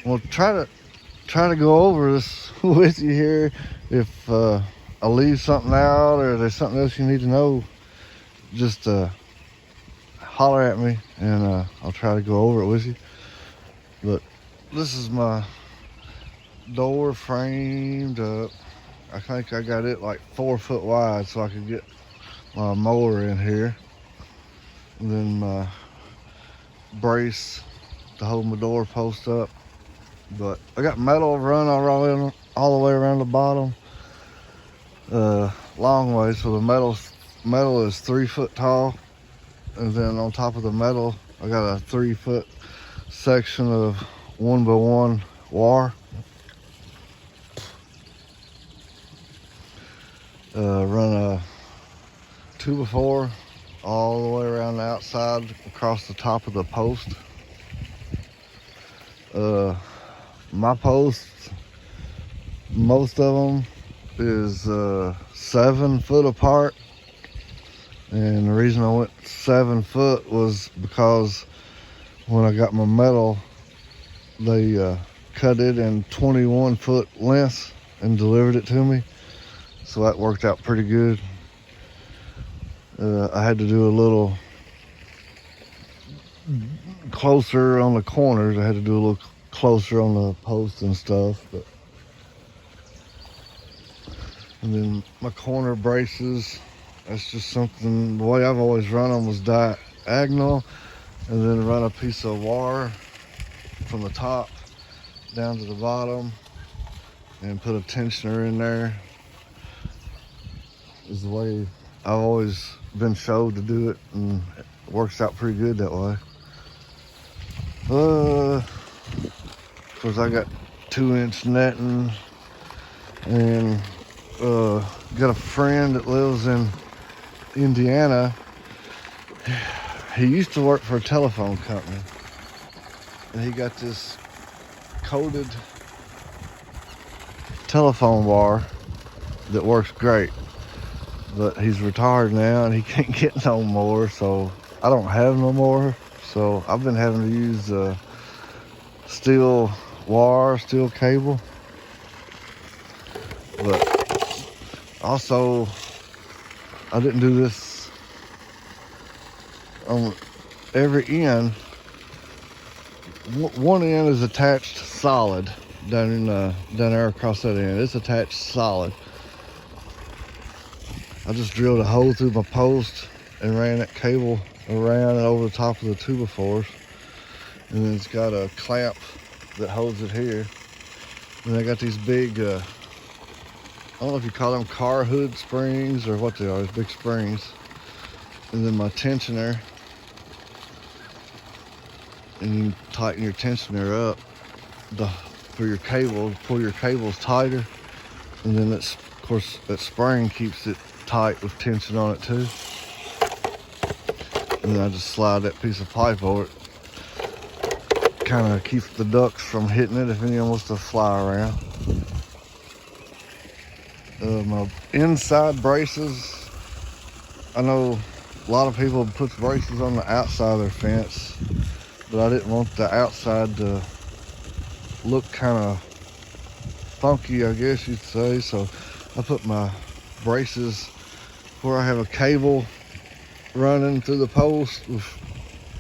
we'll try to go over this with you here. If I leave something out or there's something else you need to know, just holler at me and I'll try to go over it with you. But this is my door framed up. I think I got it like 4 foot wide so I could get my mower in here. And then my brace to hold my door post up. But I got metal run all the way around the bottom. Long way, so the metal is 3 foot tall. And then on top of the metal, I got a 3 foot section of 1x1 wire. Run a 2x4 all the way around the outside across the top of the post. My posts, most of them is 7 foot apart, and the reason I went 7 foot was because when I got my metal, they cut it in 21 foot lengths and delivered it to me, so that worked out pretty good. I had to do a little closer on the corners. I had to do a little closer on the posts and stuff, but and then my corner braces, that's just something, the way I've always run them was diagonal, and then run a piece of wire from the top down to the bottom and put a tensioner in there. Is the way I've always been showed to do it, and it works out pretty good that way. Of course, I got 2-inch netting, and got a friend that lives in Indiana. He used to work for a telephone company, and he got this coated telephone wire that works great. But he's retired now and he can't get no more, so I don't have no more. So I've been having to use steel wire, steel cable. But also, I didn't do this on every end. One end is attached solid down there across that end. It's attached solid. I just drilled a hole through my post and ran that cable around and over the top of the 2x4s. And then it's got a clamp that holds it here. And I got these big, I don't know if you call them car hood springs or what they are, big springs. And then my tensioner. And you tighten your tensioner up for your cable, to pull your cables tighter. And then that's, of course, that spring keeps it tight with tension on it too. And then I just slide that piece of pipe over it. Kind of keeps the ducks from hitting it if anyone wants to fly around. My inside braces, I know a lot of people put braces on the outside of their fence, but I didn't want the outside to look kind of funky, I guess you'd say, so I put my braces where I have a cable running through the post with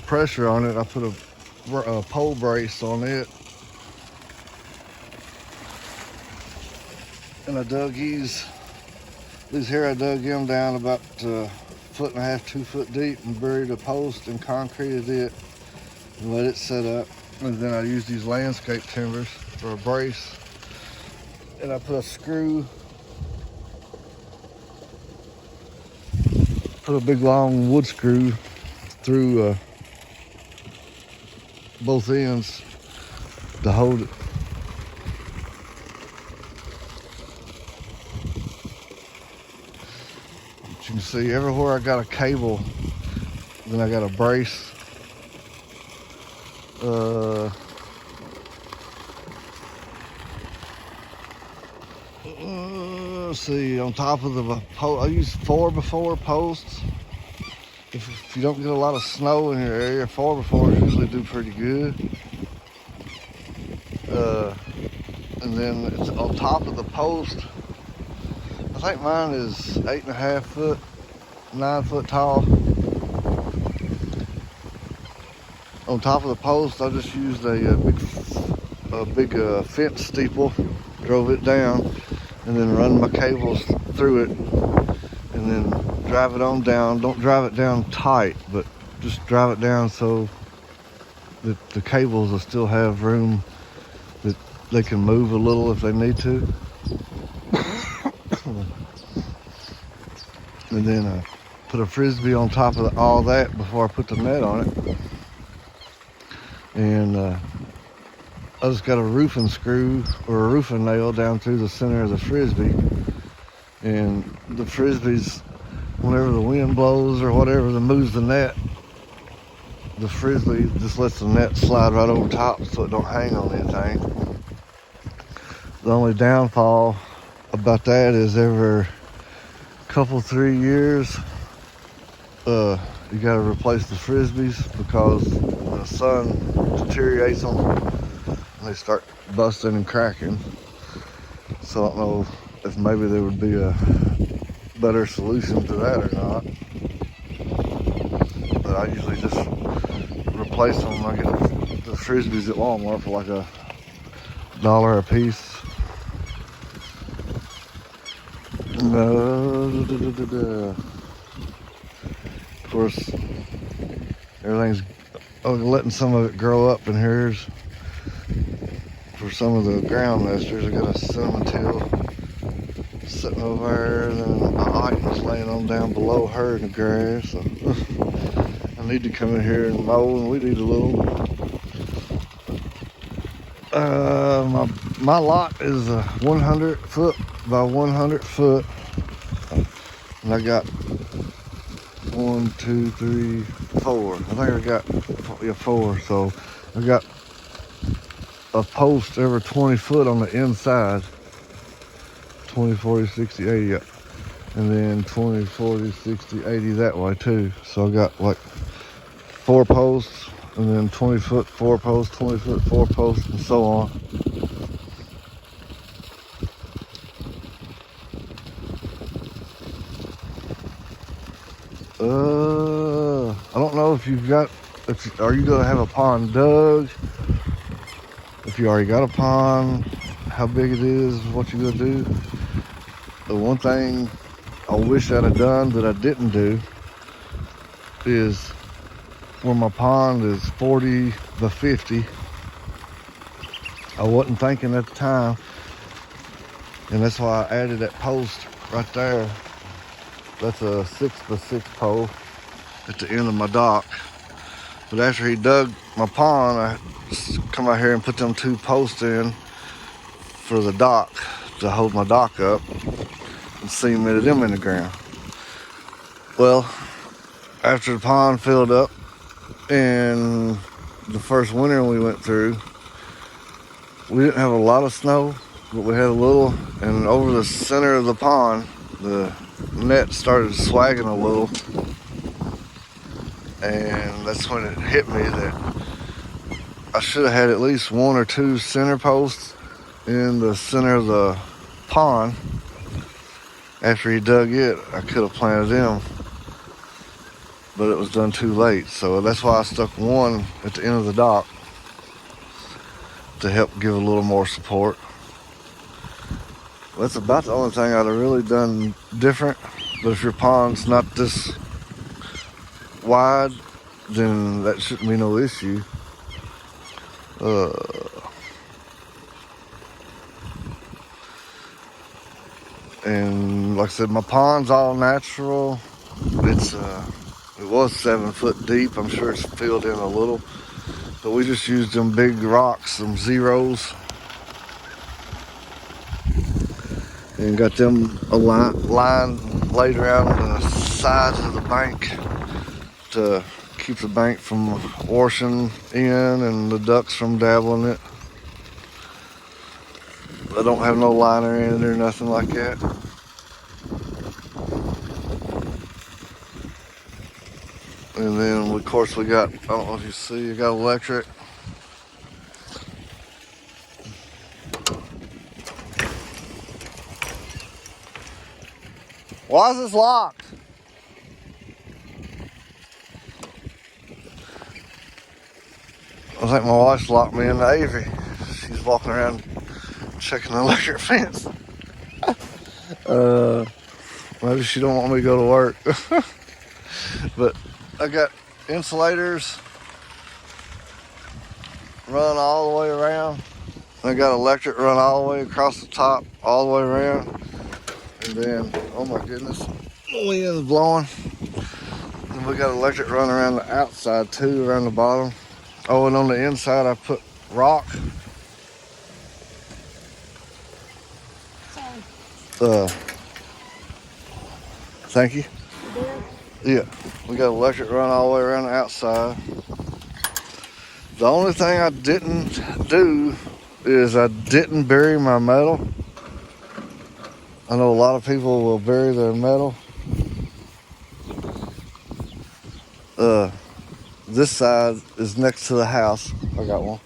pressure on it. I put a pole brace on it, and I dug these here. I dug them down about 1.5 foot, 2 foot deep, and buried a post and concreted it and let it set up. And then I used these landscape timbers for a brace, and I put a screw. Put a big long wood screw through both ends to hold it. But you can see everywhere I got a cable, then I got a brace. Let's see, on top of the post, I use 4x4 posts. If you don't get a lot of snow in your area, 4x4s usually do pretty good. And then it's on top of the post. I think mine is 8.5 foot, 9 foot tall. On top of the post, I just used a big fence steeple, drove it down, and then run my cables through it, and then drive it on down. Don't drive it down tight, but just drive it down so that the cables will still have room that they can move a little if they need to. And then put a frisbee on top of all that before I put the net on it. And I just got a roofing screw or a roofing nail down through the center of the frisbee. And the frisbees, whenever the wind blows or whatever that moves the net, the frisbee just lets the net slide right over top so it don't hang on anything. The only downfall about that is every couple, 3 years, you got to replace the frisbees because the sun deteriorates them and they start busting and cracking. So I don't know if maybe there would be a better solution to that or not. But I usually just replace them. I get the frisbees at Walmart for like $1 a piece. Of course, everything's letting some of it grow up in here. For some of the ground nesters, I got a cinnamon teal sitting over there, and then my items laying on down below her in the grass. So I need to come in here and mow, and we need a little. My lot is 100 foot by 100 foot, and I got 1, 2, 3, 4. I think I got 4. So I got a post every 20 foot on the inside. 20, 40, 60, 80, and then 20, 40, 60, 80 that way too. So I got like 4 posts, and then 20 foot 4 posts, 20 foot 4 posts, and so on. I don't know if you've got, are you gonna have a pond dug? If you already got a pond, how big it is, what you gonna do. The one thing I wish I'd have done that I didn't do is where my pond is 40 by 50. I wasn't thinking at the time, and that's why I added that post right there. That's a 6 by 6 pole at the end of my dock. But after he dug my pond, I come out here and put them 2 posts in for the dock to hold my dock up and cemented them in the ground. Well, after the pond filled up and the first winter we went through, we didn't have a lot of snow, but we had a little, and over the center of the pond, the net started swagging a little, and that's when it hit me that I should have had at least 1 or 2 center posts in the center of the pond. After he dug it, I could have planted them, but it was done too late. So that's why I stuck 1 at the end of the dock to help give a little more support. That's about the only thing I'd have really done different. But if your pond's not this wide, then that shouldn't be no issue. And like I said, my pond's all natural. It was 7 foot deep. I'm sure it's filled in a little, but we just used them big rocks, some zeros, and got them a line laid around the sides of the bank to keep the bank from washing in and the ducks from dabbling it. I don't have no liner in it or nothing like that. And then of course we got, I don't know if you see, you got electric. Why is this locked? I think my wife's locked me in the aviary. She's walking around checking the electric fence. Maybe she don't want me to go to work. But I got insulators run all the way around. I got electric run all the way across the top, all the way around. And then, oh my goodness, the wind's blowing. And we got electric run around the outside too, around the bottom. Oh, and on the inside I put rock. Thank you. Yeah, we got electric run all the way around the outside. The only thing I didn't do is I didn't bury my metal. I know a lot of people will bury their metal. This side is next to the house. I got one.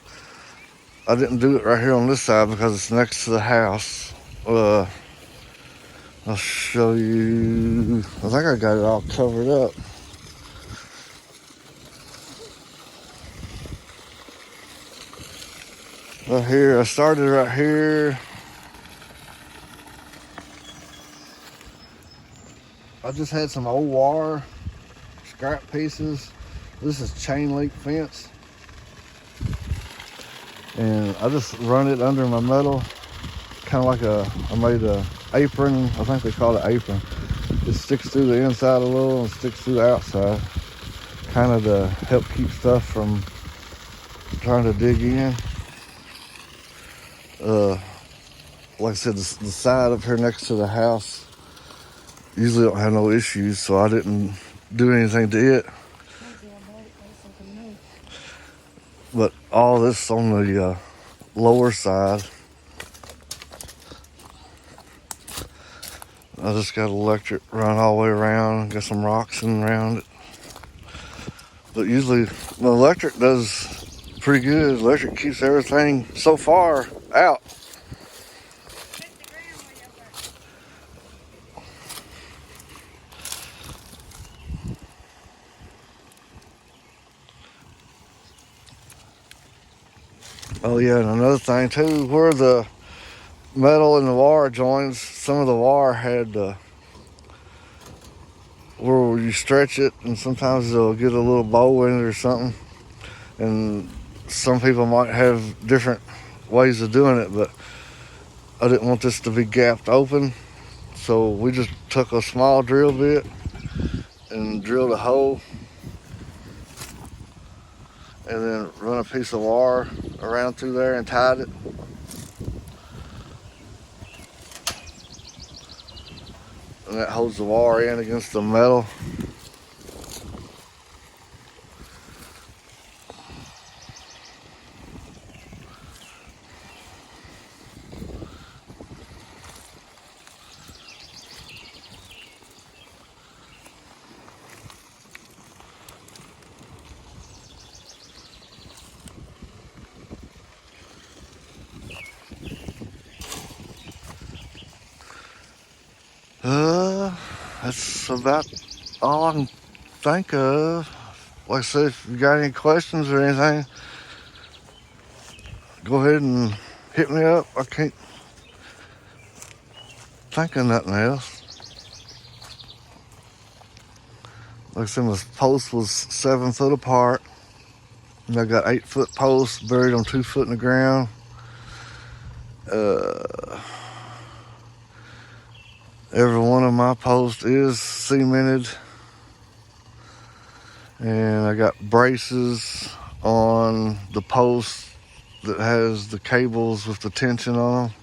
I didn't do it right here on this side because it's next to the house. I'll show you. I think I got it all covered up. Right here, I started right here. I just had some old wire, scrap pieces. This is chain link fence. And I just run it under my metal, kind of like I made a apron. I think they call it apron. It sticks through the inside a little and sticks through the outside, kind of to help keep stuff from trying to dig in. Like I said, the side up here next to the house usually don't have no issues, so I didn't do anything to it. But all this on the lower side, I just got electric run all the way around, got some rocks in around it. But usually the electric does pretty good. Electric keeps everything so far out. Oh yeah, and another thing too, where the metal and the wire joins, some of the wire had where you stretch it, and sometimes it'll get a little bow in it or something. And some people might have different ways of doing it, but I didn't want this to be gapped open, so we just took a small drill bit and drilled a hole, and then run a piece of wire around through there and tied it. And that holds the wire in against the metal. That's about all I can think of. Like I said, if you got any questions or anything, go ahead and hit me up. I can't think of nothing else. Like I said, my post was 7 foot apart. And I got 8-foot posts buried on 2 foot in the ground. Every one of my posts is cemented. And I got braces on the post that has the cables with the tension on them.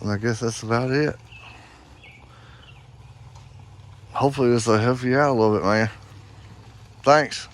And I guess that's about it. Hopefully this will help you out a little bit, man. Thanks.